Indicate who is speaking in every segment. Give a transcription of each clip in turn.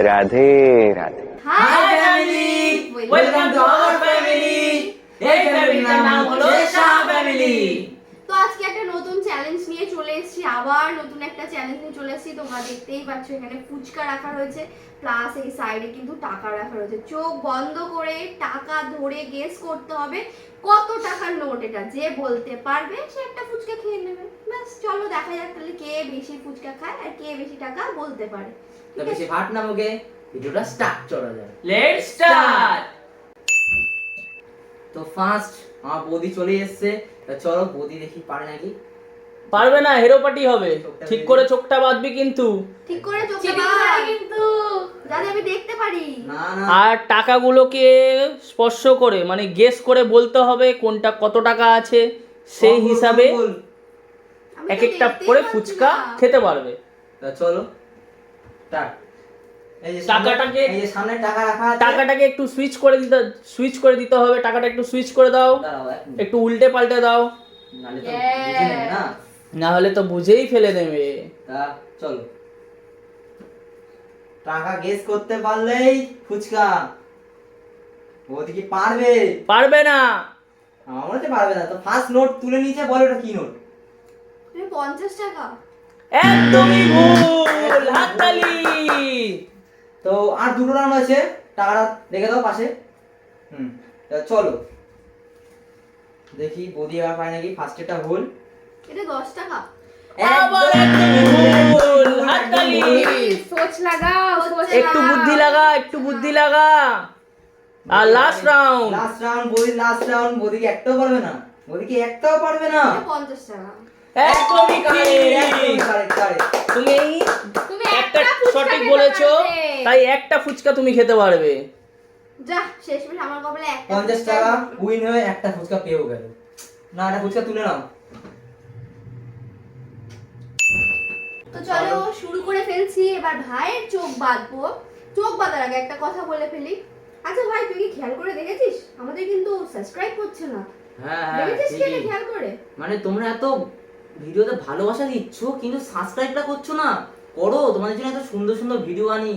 Speaker 1: Radhe Radhe.
Speaker 2: Hi family, welcome to our family. এই ফ্যামিলিটার নাম হলো শাহ ফ্যামিলি।
Speaker 3: তো আজকে একটা নতুন চ্যালেঞ্জ নিয়ে চলে এসেছি, আবার নতুন একটা চ্যালেঞ্জ নিয়ে চলে এসেছি। তোমরা দেখতেই পাচ্ছ এখানে ফুচকা রাখা রয়েছে, প্লাস এই সাইডে কিন্তু টাকা রাখা রয়েছে। চোখ বন্ধ করে টাকা ধরে গেস করতে হবে কত টাকার নোট এটা। যে বলতে পারবে সে একটা ফুচকা খেয়ে নেবে। ব্যাস, চলো দেখা যাক তাহলে কে বেশি ফুচকা খায় আর কে বেশি টাকা বলতে পারে।
Speaker 2: তো বেশি ভাট না বকে ভিডিওটা স্টার্ট করা যায়। Let's start. তো ফার্স্ট আমার বৌদি চলে এসেছে। তো চলো বৌদি দেখি পারে নাকি।
Speaker 4: পারবে না, হেরো পার্টি হবে। ঠিক করে চোখটা বাঁধবি কিন্তু।
Speaker 3: ঠিক করে চোখে বাঁধ কিন্তু, যাতে আমি দেখতে পারি।
Speaker 2: না না,
Speaker 4: আর টাকাগুলোকে স্পর্শ করে মানে গেস করে বলতে হবে কোনটা কত টাকা আছে, সেই হিসাবে
Speaker 3: আমি
Speaker 4: এক
Speaker 3: তো
Speaker 4: একটা
Speaker 3: দেখতেই
Speaker 4: করে
Speaker 3: পাচ্ছি
Speaker 4: ফুচকা
Speaker 3: না।
Speaker 4: খেতে পারবে।
Speaker 2: তো চলো স্টার্ট। এই যে
Speaker 4: টাকাটাকে-
Speaker 2: এই যে সামনে টাকা রাখা আছে।
Speaker 4: টাকাটাকে একটু সুইচ করে দিতে হবে। টাকাটা একটু সুইচ করে দাও,
Speaker 2: দাঁড়াও এক মিনিট।
Speaker 4: একটু উল্টে পাল্টে দাও,
Speaker 2: নালে তো বুঝে নেবে না।
Speaker 4: না হলে তো বুঝেই ফেলে দেবে।
Speaker 2: তা চলো, টাকা গেস করতে পারলেই ফুচকা। বৌদি কি পারবে?
Speaker 4: পারবে না।
Speaker 2: আমার মনে হচ্ছে পারবে না। তো ফার্স্ট নোট তুলে নিচে, বলো এটা কি নোট?
Speaker 3: তুমি 50 টাকা।
Speaker 4: একদমই ভুল, হাততালি।
Speaker 2: তো আর দুটো রাউন্ড আছে, টাকাটা রেখে দাও পাশে। তা চলো দেখি বৌদি এবার পায় নাকি। ফার্স্টেরটা ভুল।
Speaker 3: এটা 10 টাকা।
Speaker 4: আবার একদমই ভুল, হাততালি।
Speaker 3: সোচ লাগাও,
Speaker 4: একটু বুদ্ধি লাগা, একটু বুদ্ধি লাগা। আর লাস্ট রাউন্ড।
Speaker 2: লাস্ট রাউন্ড বৌদি, লাস্ট রাউন্ড। বৌদি কি একটাও পারবে না? বৌদি কি একটাও পারবে না?
Speaker 3: 50 টাকা।
Speaker 4: একদমই
Speaker 2: একদমই
Speaker 4: ঠিক।
Speaker 2: correct, correct।
Speaker 4: তুমি
Speaker 3: তুমি
Speaker 4: একটা
Speaker 3: ফুচকা
Speaker 4: সঠিক
Speaker 3: খেতে
Speaker 4: বলেছো,
Speaker 3: পারবে।
Speaker 4: তাই একটা ফুচকা তুমি খেতে পারবে।
Speaker 3: যা, শেষমেশ আমার কপালে একটা
Speaker 2: 50
Speaker 3: ফুচকা।
Speaker 2: টাকা উইন হয়ে একটা ফুচকা পেয়েও গেল। না, একটা ফুচকা তুলে নাও।
Speaker 3: তো চলো শুরু করে ফেলছি। এবার ভাইয়ের চোখ বাঁধবো। চোখ বাঁধার আগে একটা কথা বলে ফেলি। আচ্ছা ভাই, তুই কি খেয়াল করে দেখেছিস আমাদের কিন্তু সাবস্ক্রাইব করছে না?
Speaker 2: হ্যাঁ হ্যাঁ,
Speaker 3: দেখেছিস কি এটা
Speaker 2: ঠিকই।
Speaker 3: খেয়াল করে?
Speaker 2: মানে তোমরা এত ভিডিওতে ভালোবাসা দিচ্ছ কিন্তু সাবস্ক্রাইবটা করছো না। করো, তোমাদের জন্য এত সুন্দর সুন্দর ভিডিও আনি।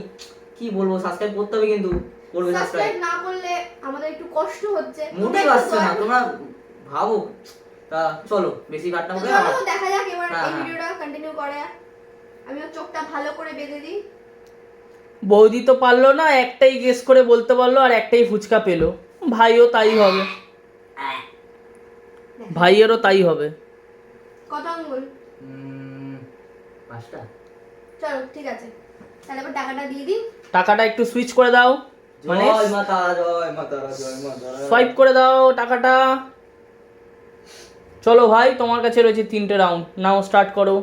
Speaker 2: কি বলবো, সাবস্ক্রাইব করতে হবে কিন্তু। করবে সাবস্ক্রাইব।
Speaker 3: সাবস্ক্রাইব না করলে আমাদের একটু কষ্ট হচ্ছে।
Speaker 2: মোটেই আসছে না, তোমরা ভাবো। তা চলো বেশি কাটনা
Speaker 3: তো
Speaker 2: করে
Speaker 3: চলো দেখা যাক এবার
Speaker 2: হ্যাঁ,
Speaker 3: এই
Speaker 2: হ্যাঁ।
Speaker 3: ভিডিওটা কন্টিনিউ করে। আমি ওর চোখটা ভালো করে বেঁধে দিই।
Speaker 4: বৌদি তো পারলো না, একটাই গেস করে বলতে পারলো আর একটাই ফুচকা পেলো। ভাইও তাই হবে, ভাইয়েরও তাই হবে।
Speaker 3: কত আঙ্গুল?
Speaker 2: 5টা।
Speaker 3: চলো ঠিক আছে, তাহলে এবার টাকাটা দিয়ে দিই।
Speaker 4: টাকাটা একটু সুইচ করে দাও, মানে
Speaker 2: জয় মাতা, জয় মাতা, জয় মাতা।
Speaker 4: সোয়াইপ করে দাও টাকাটা। চলো ভাই, তোমার কাছে রয়েছে 3টে রাউন্ড, নাও স্টার্ট করো।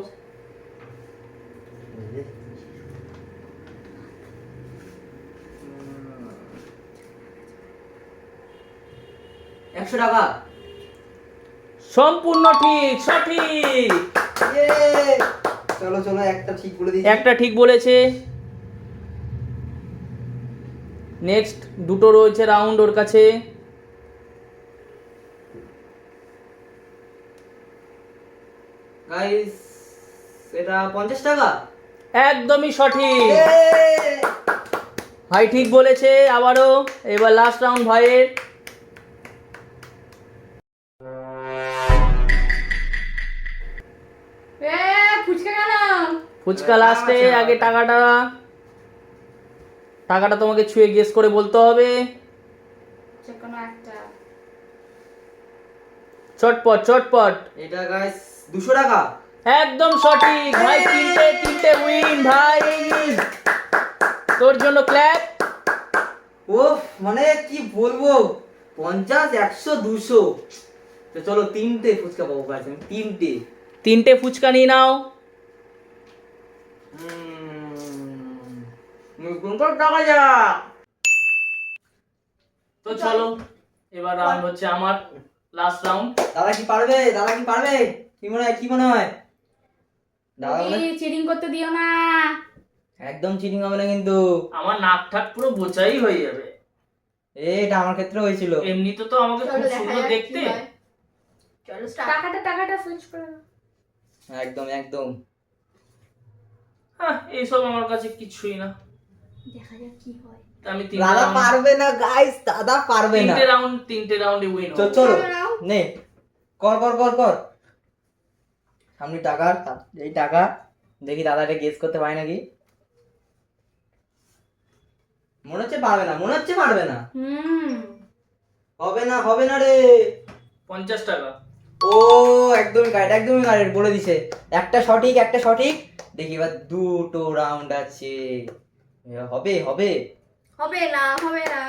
Speaker 2: হুম, 100 টাকা।
Speaker 4: সম্পূর্ণ ঠিক, সঠিক।
Speaker 2: ইয়ে! চলো চলো, একটা ঠিক বলে দিই।
Speaker 4: একটা ঠিক বলেছে। নেক্সট দুটো রয়েছে রাউন্ড ওর কাছে।
Speaker 2: গাইস, এটা 50 টাকা।
Speaker 4: একদমই সঠিক,
Speaker 2: ইয়ে!
Speaker 4: ভাই ঠিক বলেছে আবারও। এবার লাস্ট রাউন্ড ভাইয়ের।
Speaker 3: ফুচকা কেন?
Speaker 4: ফুচকা লাস্টে, আগে টাকাটা তোমাকে ছুঁয়ে গেস করে বলতে হবে।
Speaker 3: কোনো একটা।
Speaker 4: চটপট চটপট।
Speaker 2: এটা গাইস 200 টাকা।
Speaker 4: একদম সঠিক ভাই, তিনটে উইন ভাই। তোর জন্য ক্ল্যাপ।
Speaker 2: ওফ, মানে কি বলবো, 50, 100, 200। তো চলো 3টে ফুচকা পাবো গাইস, আমি 3টে।
Speaker 4: তিনটে ফুচকা নিয়ে নাও।
Speaker 2: কোন টাকা যা।
Speaker 4: তো চলো এবার রাউন্ড হচ্ছে আমার, লাস্ট রাউন্ড।
Speaker 2: দাদা কি পারবে? দাদা কি পারবে? কি মনে হয়, কি মনে হয়? দাদা বলে
Speaker 3: চিটিং করতে দিও না।
Speaker 2: একদম চিটিং হবে না কিন্তু।
Speaker 4: আমার নাক ঠাক পুরো বোচাই হয়ে যাবে।
Speaker 2: এটা আমার ক্ষেত্রে হয়েছিল।
Speaker 4: এমনিতে তো আমাকে খুব
Speaker 3: চলো দেখা
Speaker 4: সুন্দর
Speaker 3: যাক কি
Speaker 4: দেখতে।
Speaker 3: হয়। চলো টাকাটা সুইচ করে দাও।
Speaker 2: একদম একদম।
Speaker 4: হ্যাঁ, এইসব আমার কাছে কিছুই না।
Speaker 3: দেখা যাক কি হয়।
Speaker 4: তো আমি
Speaker 2: দাদা পারবে না গাইস, দাদা পারবে না।
Speaker 4: তিনটে রাউন্ডে উইন
Speaker 2: চল চলো নে, কর কর কর কর। সামনে টাকা, এই টাকা দেখি দাদাটা গেস করতে পারে নাকি। মনে হচ্ছে পারবে না, মনে হচ্ছে পারবে না। হবে না, হবে না রে।
Speaker 4: 50 টাকা।
Speaker 2: ও একদমই গাইড, একদমই গাইড বলে দিছে। একটা সঠিক, একটা সঠিক। দেখি এবার দুটো রাউন্ড আছে, হবে হবে
Speaker 3: হবে না, হবে না।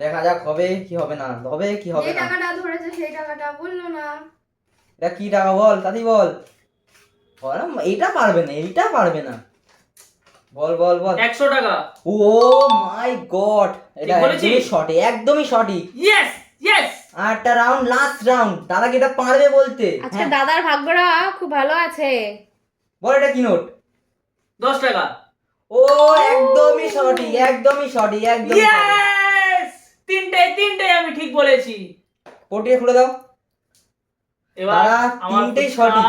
Speaker 2: দেখা যাক হবে কি হবে না, হবে কি হবে
Speaker 3: যে
Speaker 2: না।
Speaker 3: টাকাটা ধরেছে সেই টাকাটা বললো না।
Speaker 2: এটা কি টাকা বল তাড়াতাড়ি বল। বল না, এইটা পারবে না, এইটা পারবে না। বল বল বল।
Speaker 4: 100 টাকা।
Speaker 2: ও মাই গড, এটা
Speaker 4: ঠিক বলেছি?
Speaker 2: একদমই সঠিক, একদমই সঠিক।
Speaker 4: Yes yes.
Speaker 2: আর একটা রাউন্ড, লাস্ট রাউন্ড। দাদা কি এটা পারবে বলতে?
Speaker 3: আজকে
Speaker 2: হ্যাঁ।
Speaker 3: দাদার ভাগ্যটা খুব ভালো আছে।
Speaker 2: বল এটা কি নোট?
Speaker 4: 10 টাকা।
Speaker 2: ও একদমই সঠিক, একদমই সঠিক, একদম।
Speaker 4: ইয়েস, তিনটে আমি ঠিক বলেছি।
Speaker 2: পটিয়ে খুলে দাও।
Speaker 4: এবার
Speaker 2: দাদা,
Speaker 4: আমার
Speaker 2: তিনটেই
Speaker 4: ফুচকা।
Speaker 2: সঠিক।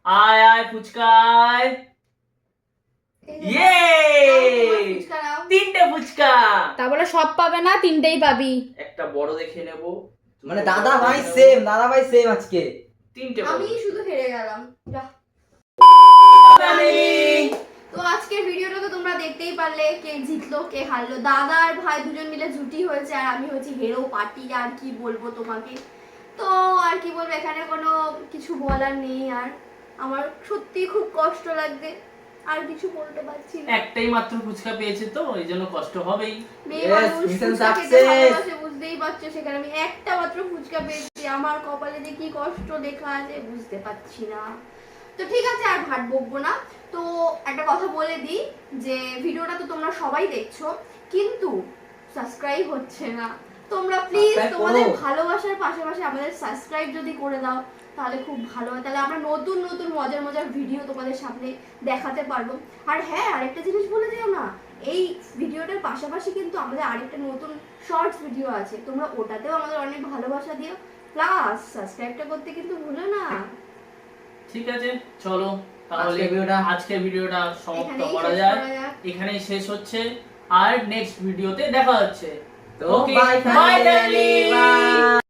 Speaker 4: আয় আয় ফুচকায়। ইয়ে,
Speaker 3: ফুচকা নাও।
Speaker 4: তিনটে ফুচকা।
Speaker 3: তা বলে সব পাবে না, তিনটেই পাবি।
Speaker 4: একটা বড় দেখে নেব।
Speaker 2: মানে দাদা ভাই সেম, দাদা ভাই সেম আজকে।
Speaker 4: তিনটে
Speaker 3: আমি শুধু হেরে গেলাম। যা। তো আজকের ভিডিওটা তো তোমরা দেখতেই পারলে, কে জিতলো কে হারলো। দাদা আর ভাই দুজন মিলে জুটি হয়েছে, আর আমি হচ্ছি হেরো পার্টি। আর কি বলবো তোমাকে, তো আর কি বলবো, এখানে কোনো কিছু বলার নেই। আর আমার সত্যি খুব কষ্ট লাগবে, আর কিছু বলতে পারছি না।
Speaker 4: একটাই মাত্র ফুচকা পেয়েছে তো এই জন্য কষ্ট হবেই।
Speaker 3: মেয়ে
Speaker 2: Yes,
Speaker 3: মানুষ
Speaker 2: mission
Speaker 3: ফুচকা খেতে
Speaker 2: success.
Speaker 3: ভালোবাসে, বুঝতেই পারছো। সেখানে আমি একটা মাত্র ফুচকা পেয়েছি, আমার কপালে যে কি কষ্ট লেখা আছে বুঝতে পারছি না। তো ঠিক আছে, আর ভাট বকবো না। তো একটা কথা বলে দিই যে ভিডিওটা তো তোমরা সবাই দেখছো, কিন্তু সাবস্ক্রাইব হচ্ছে না। তোমরা প্লিজ
Speaker 2: Subscribe
Speaker 3: তোমাদের
Speaker 2: করো।
Speaker 3: ভালোবাসার পাশাপাশি আমাদের সাবস্ক্রাইব যদি করে দাও তাহলে খুব ভালো হয়। তাহলে আমরা নতুন নতুন মজার মজার ভিডিও তোমাদের সামনে দেখাতে পারবো। আর হ্যাঁ, আরেকটা জিনিস বলে দিও না, এই ভিডিওটার পাশাপাশি কিন্তু আমাদের আরেকটা নতুন শর্টস ভিডিও আছে, তোমরা ওটাতেও আমাদের অনেক ভালোবাসা দিও, প্লাস সাবস্ক্রাইবটা করতে কিন্তু ভুলো না।
Speaker 4: ঠিক আছে, চলো তাহলে আজকের ভিডিওটা সমাপ্ত
Speaker 3: এখানেই
Speaker 4: করা
Speaker 3: শেষ
Speaker 4: যায়।
Speaker 3: করা যাক।
Speaker 4: এখানেই শেষ হচ্ছে, আর নেক্সট ভিডিওতে দেখা হচ্ছে।
Speaker 2: তো
Speaker 4: ওকে,
Speaker 2: বাই
Speaker 4: বাই
Speaker 2: ফ্যামিলি, বাই।